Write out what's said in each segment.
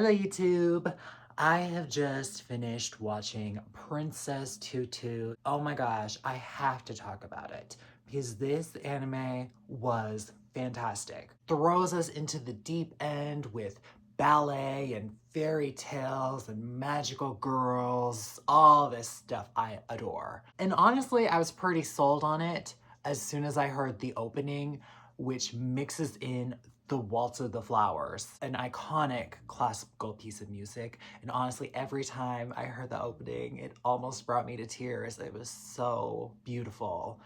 Hello YouTube! I have just finished watching Princess Tutu. Oh my gosh, I have to talk about it because this anime was fantastic. Throws us into the deep end with ballet and fairy tales and magical girls, all this stuff I adore. And honestly, I was pretty sold on it as soon as I heard the opening, which mixes in the Waltz of the Flowers, an iconic classical piece of music. And honestly, every time I heard the opening, it almost brought me to tears. It was so beautiful.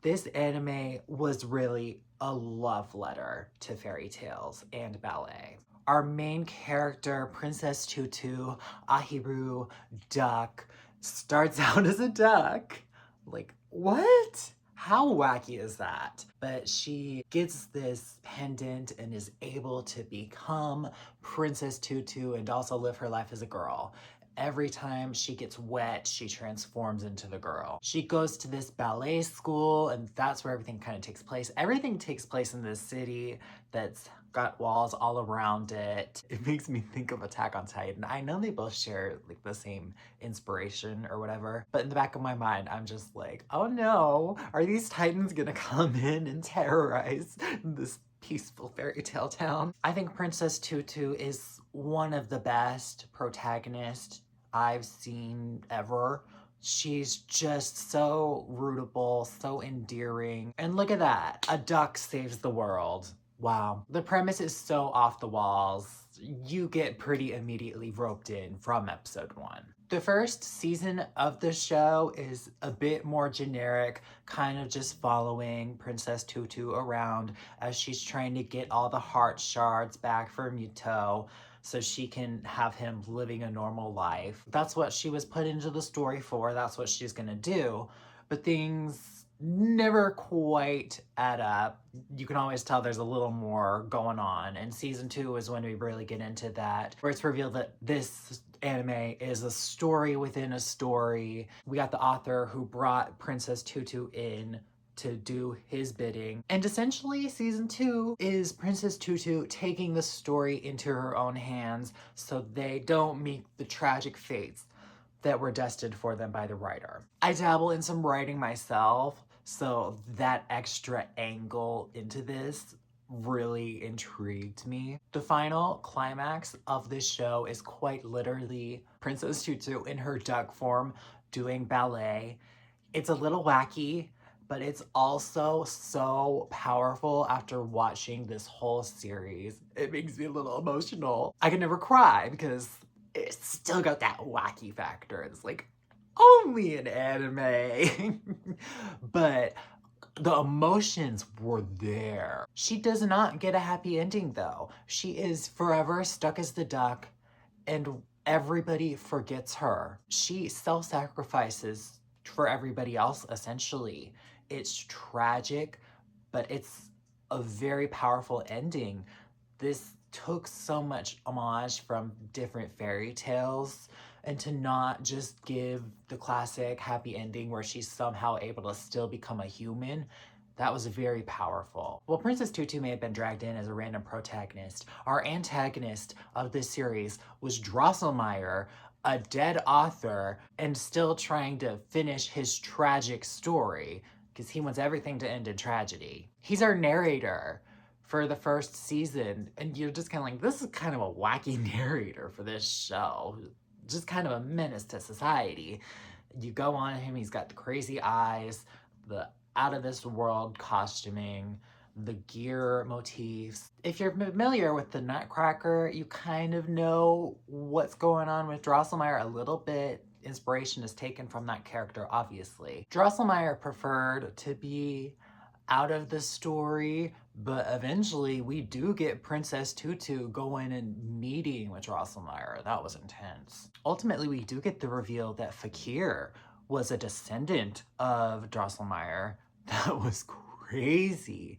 This anime was really a love letter to fairy tales and ballet. Our main character, Princess Tutu, Ahiru Duck, starts out as a duck. Like, what? How wacky is that? But she gets this pendant and is able to become Princess Tutu and also live her life as a girl. Every time she gets wet, she transforms into the girl. She goes to this ballet school, and that's where everything kind of takes place. Everything takes place in this city that's got walls all around it. It makes me think of Attack on Titan. I know they both share like the same inspiration or whatever, but in the back of my mind, I'm just like, oh no, are these Titans gonna come in and terrorize this peaceful fairy tale town? I think Princess Tutu is one of the best protagonists I've seen ever. She's just so rootable, so endearing. And look at that, a duck saves the world. Wow. The premise is so off the walls. You get pretty immediately roped in from episode 1. The first season of the show is a bit more generic, kind of just following Princess Tutu around as she's trying to get all the heart shards back for Muto so she can have him living a normal life. That's what she was put into the story for. That's what she's gonna do. But things never quite add up. You can always tell there's a little more going on. And season 2 is when we really get into that, where it's revealed that this anime is a story within a story. We got the author who brought Princess Tutu in to do his bidding. And essentially season 2 is Princess Tutu taking the story into her own hands so they don't meet the tragic fates that were destined for them by the writer. I dabble in some writing myself, so that extra angle into this really intrigued me. The final climax of this show is quite literally Princess Tutu in her duck form doing ballet. It's a little wacky, but it's also so powerful after watching this whole series. It makes me a little emotional. I can never cry because it's still got that wacky factor. It's like only an anime. But the emotions were there. She does not get a happy ending though. She is forever stuck as the duck and everybody forgets her. She self-sacrifices for everybody else essentially. It's tragic, but it's a very powerful ending. This took so much homage from different fairy tales, and to not just give the classic happy ending where she's somehow able to still become a human, that was very powerful. While Princess Tutu may have been dragged in as a random protagonist, our antagonist of this series was Drosselmeyer, a dead author, and still trying to finish his tragic story, because he wants everything to end in tragedy. He's our narrator for the first season, and you're just kind of like, this is kind of a wacky narrator for this show. Just kind of a menace to society. You go on him, he's got the crazy eyes, the out-of-this-world costuming, the gear motifs. If you're familiar with the Nutcracker, you kind of know what's going on with Drosselmeyer a little bit. Inspiration is taken from that character, obviously. Drosselmeyer preferred to be out of the story, but eventually we do get Princess Tutu going and meeting with Drosselmeyer. That was intense. Ultimately, we do get the reveal that Fakir was a descendant of Drosselmeyer. That was crazy.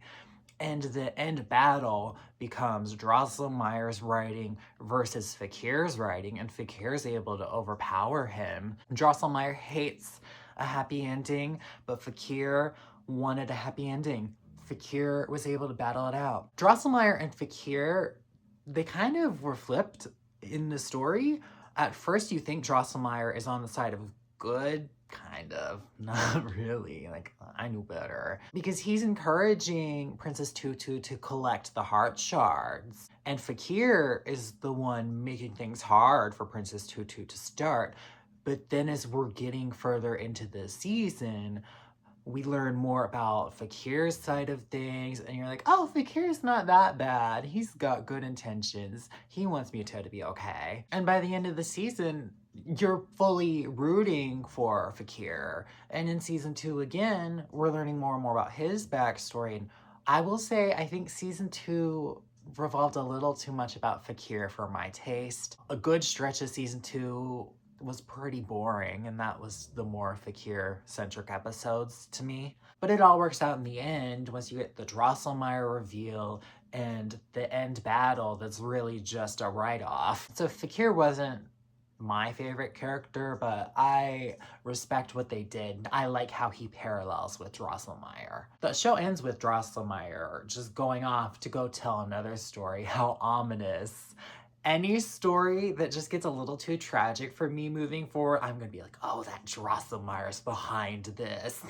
And the end battle becomes Drosselmeyer's writing versus Fakir's writing, and Fakir's able to overpower him. Drosselmeyer hates a happy ending, but Fakir wanted a happy ending. Fakir was able to battle it out. Drosselmeyer and Fakir, they kind of were flipped in the story, at first you think Drosselmeyer is on the side of good, kind of, not really, like, I knew better. Because he's encouraging Princess Tutu to collect the heart shards. And Fakir is the one making things hard for Princess Tutu to start. But then as we're getting further into the season, we learn more about Fakir's side of things, and you're like, oh, Fakir's not that bad. He's got good intentions. He wants Muto to be okay. And by the end of the season, you're fully rooting for Fakir. And in season 2 again, we're learning more and more about his backstory. And I will say, I think season 2 revolved a little too much about Fakir for my taste. A good stretch of season 2 was pretty boring, and that was the more Fakir-centric episodes to me. But it all works out in the end once you get the Drosselmeyer reveal and the end battle that's really just a write-off. So Fakir wasn't my favorite character, but I respect what they did. I like how he parallels with Drosselmeyer. The show ends with Drosselmeyer just going off to go tell another story. How ominous. Any story that just gets a little too tragic for me moving forward, I'm gonna be like, oh, that Drosselmeyer's behind this.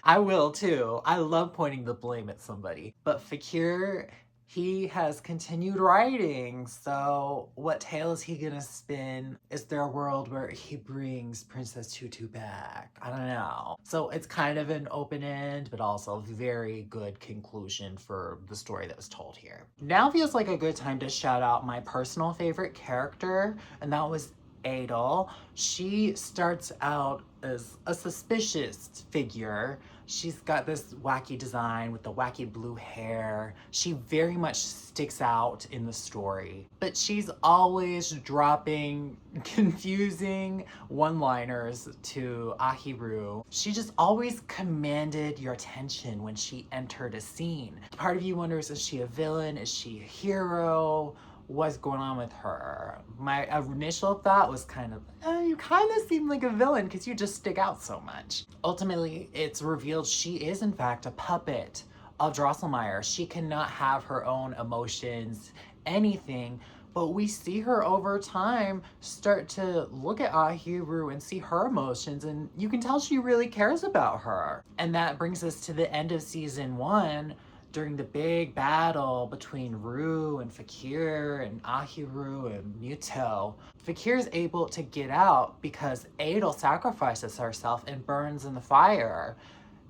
I will too. I love pointing the blame at somebody. But Fakir, he has continued writing, so what tale is he gonna spin? Is there a world where he brings Princess Tutu back? I don't know. So it's kind of an open end, but also a very good conclusion for the story that was told here. Now feels like a good time to shout out my personal favorite character, and that was Adel. She starts out as a suspicious figure. She's got this wacky design with the wacky blue hair. She very much sticks out in the story, but she's always dropping confusing one-liners to Ahiru. She just always commanded your attention when she entered a scene. Part of you wonders, is she a villain? Is she a hero? What's going on with her? My initial thought was kind of, you kind of seem like a villain because you just stick out so much. Ultimately, it's revealed she is in fact a puppet of Drosselmeyer. She cannot have her own emotions, anything, but we see her over time start to look at Ahiru and see her emotions, and you can tell she really cares about her. And that brings us to the end of season 1, during the big battle between Rue and Fakir and Ahiru and Muto. Fakir is able to get out because Adel sacrifices herself and burns in the fire.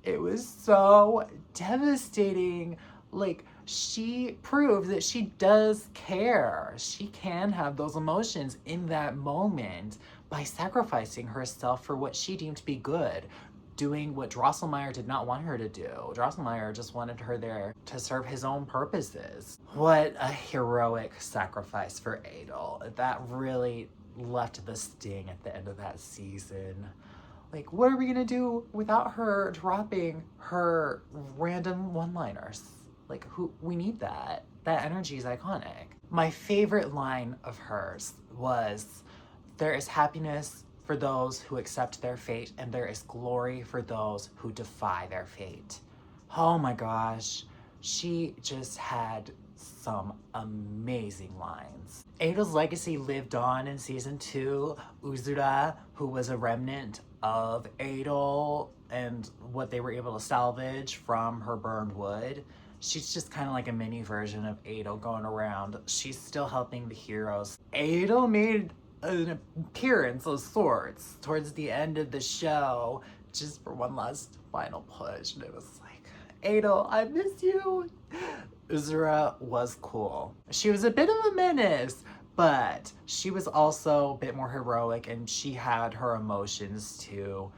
It was so devastating. Like, she proved that she does care. She can have those emotions in that moment by sacrificing herself for what she deemed to be good, doing what Drosselmeyer did not want her to do. Drosselmeyer just wanted her there to serve his own purposes. What a heroic sacrifice for Adel. That really left the sting at the end of that season. Like, what are we gonna do without her dropping her random one-liners? Like, we need that. That energy is iconic. My favorite line of hers was, "There is happiness for those who accept their fate, and there is glory for those who defy their fate." Oh my gosh, she just had some amazing lines. Adel's legacy lived on in season 2. Uzura, who was a remnant of Adel and what they were able to salvage from her burned wood. She's just kind of like a mini version of Adel going around. She's still helping the heroes. Adel made an appearance of sorts towards the end of the show, just for one last final push, and it was like, Adel, I miss you. Uzura was cool. She was a bit of a menace, but she was also a bit more heroic, and she had her emotions too.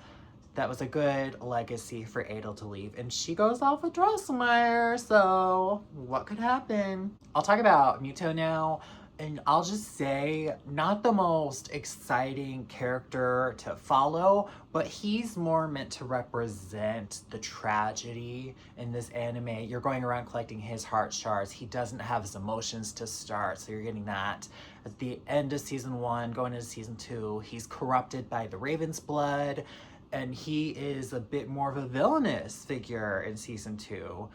That was a good legacy for Adel to leave, and she goes off with Drosselmeyer, so what could happen? I'll talk about Muto now. And I'll just say, not the most exciting character to follow, but he's more meant to represent the tragedy in this anime. You're going around collecting his heart shards. He doesn't have his emotions to start, so you're getting that. At the end of season 1, going into season 2, he's corrupted by the Raven's blood, and he is a bit more of a villainous figure in season 2.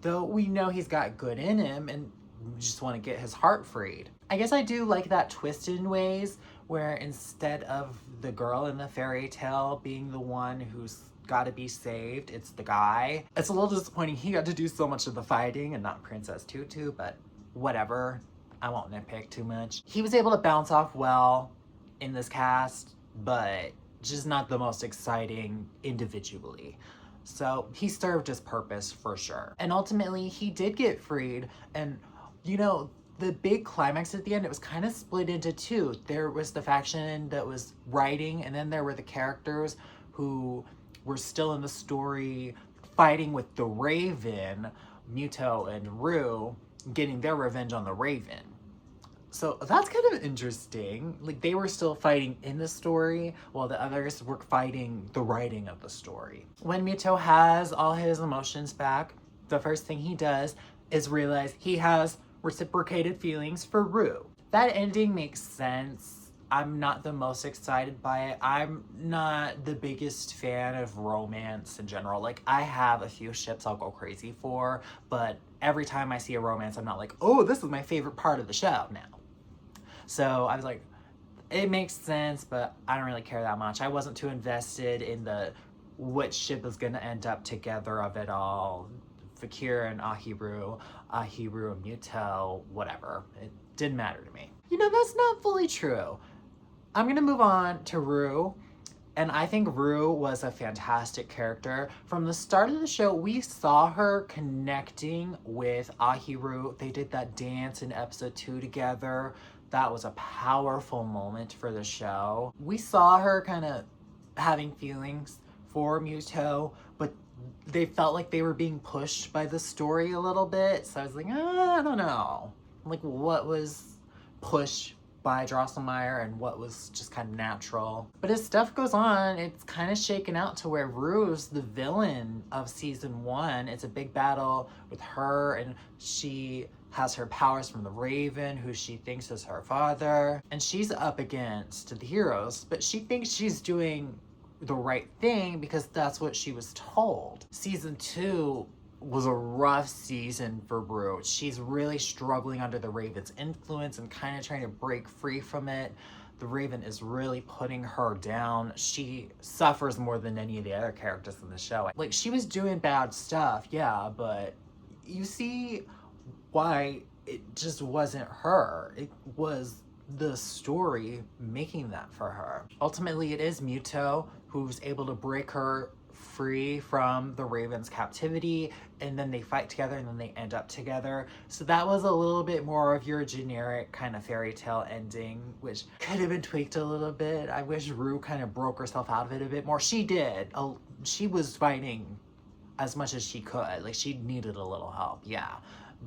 Though we know he's got good in him, and just want to get his heart freed. I guess I do like that twist in ways where instead of the girl in the fairy tale being the one who's gotta be saved, it's the guy. It's a little disappointing he got to do so much of the fighting and not Princess Tutu, but whatever. I won't nitpick too much. He was able to bounce off well in this cast, but just not the most exciting individually. So he served his purpose for sure. And ultimately he did get freed, and you know, the big climax at the end, it was kind of split into two. There was the faction that was writing, and then there were the characters who were still in the story fighting with the Raven, Muto and Rue, getting their revenge on the Raven. So that's kind of interesting. Like, they were still fighting in the story while the others were fighting the writing of the story. When Muto has all his emotions back, the first thing he does is realize he has reciprocated feelings for Rue. That ending makes sense. I'm not the most excited by it. I'm not the biggest fan of romance in general. Like, I have a few ships I'll go crazy for, but every time I see a romance, I'm not like, oh, this is my favorite part of the show now. So I was like, it makes sense, but I don't really care that much. I wasn't too invested in the which ship is gonna end up together of it all. Fakir and Ahiru, Ahiru and Muto, whatever. It didn't matter to me. You know, that's not fully true. I'm gonna move on to Rue, and I think Rue was a fantastic character. From the start of the show, we saw her connecting with Ahiru. They did that dance in episode 2 together. That was a powerful moment for the show. We saw her kind of having feelings for Muto, but they felt like they were being pushed by the story a little bit. So I was like, I don't know. Like, what was pushed by Drosselmeyer and what was just kind of natural. But as stuff goes on, it's kind of shaken out to where Rue's the villain of season 1. It's a big battle with her, and she has her powers from the Raven, who she thinks is her father. And she's up against the heroes, but she thinks she's doing the right thing because that's what she was told. Season 2 was a rough season for Rue. She's really struggling under the Raven's influence and kind of trying to break free from it. The Raven is really putting her down. She suffers more than any of the other characters in the show. Like, she was doing bad stuff, yeah, but you see why it just wasn't her. It was the story making that for her. Ultimately, it is Muto who's able to break her free from the Raven's captivity, and then they fight together and then they end up together. So that was a little bit more of your generic kind of fairy tale ending, which could have been tweaked a little bit. I wish Rue kind of broke herself out of it a bit more. She did. She was fighting as much as she could. Like, she needed a little help, yeah.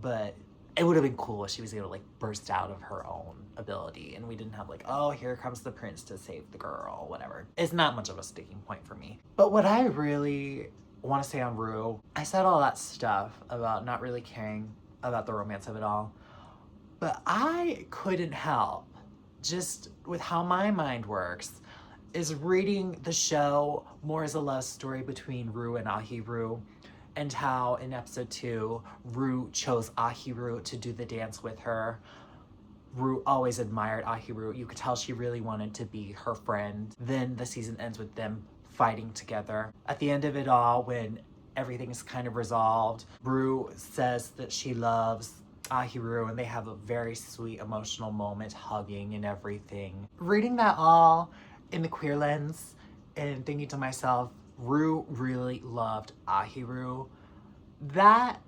But it would have been cool if she was able to, like, burst out of her own ability and we didn't have, like, oh, here comes the prince to save the girl, whatever. It's not much of a sticking point for me. But what I really want to say on Rue, I said all that stuff about not really caring about the romance of it all, but I couldn't help, just with how my mind works, is reading the show more as a love story between Rue and Ahiru, and how in episode 2, Rue chose Ahiru to do the dance with her. Rue always admired Ahiru. You could tell she really wanted to be her friend. Then the season ends with them fighting together. At the end of it all, when everything is kind of resolved, Rue says that she loves Ahiru, and they have a very sweet emotional moment, hugging and everything. Reading that all in the queer lens and thinking to myself, Rue really loved Ahiru. That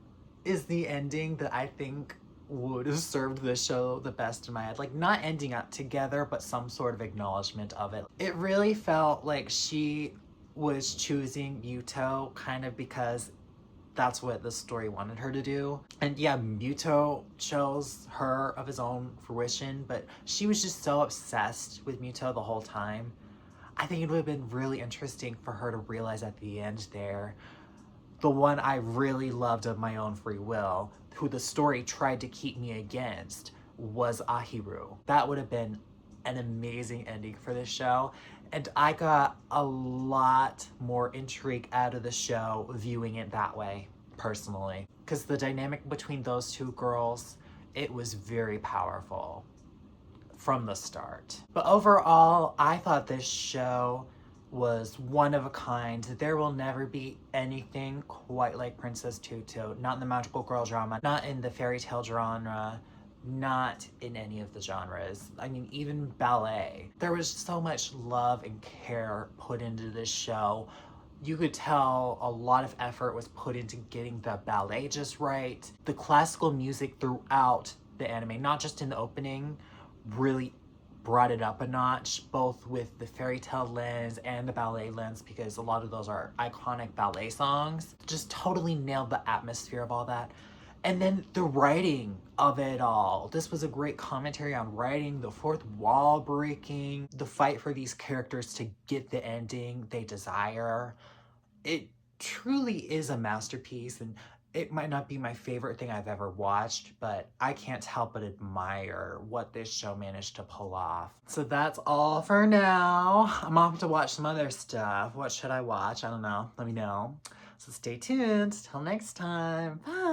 is the ending that I think would have served the show the best in my head. Like, not ending up together, but some sort of acknowledgement of it. It really felt like she was choosing Muto kind of because that's what the story wanted her to do. And yeah, Muto chose her of his own fruition, but she was just so obsessed with Muto the whole time. I think it would have been really interesting for her to realize at the end there, the one I really loved of my own free will, who the story tried to keep me against, was Ahiru. That would have been an amazing ending for this show. And I got a lot more intrigue out of the show viewing it that way, personally. Because the dynamic between those two girls it was very powerful from the start. But overall, I thought this show was one of a kind. There will never be anything quite like Princess Tutu. Not in the magical girl drama, not in the fairy tale genre, not in any of the genres. I mean, even ballet. There was so much love and care put into this show. You could tell a lot of effort was put into getting the ballet just right. The classical music throughout the anime, not just in the opening, really brought it up a notch, both with the fairy tale lens and the ballet lens, because a lot of those are iconic ballet songs. Just totally nailed the atmosphere of all that. And then the writing of it all. This was a great commentary on writing, the fourth wall breaking, the fight for these characters to get the ending they desire. It truly is a masterpiece, and it might not be my favorite thing I've ever watched, but I can't help but admire what this show managed to pull off. So that's all for now. I'm off to watch some other stuff. What should I watch? I don't know. Let me know. So stay tuned. Till next time. Bye.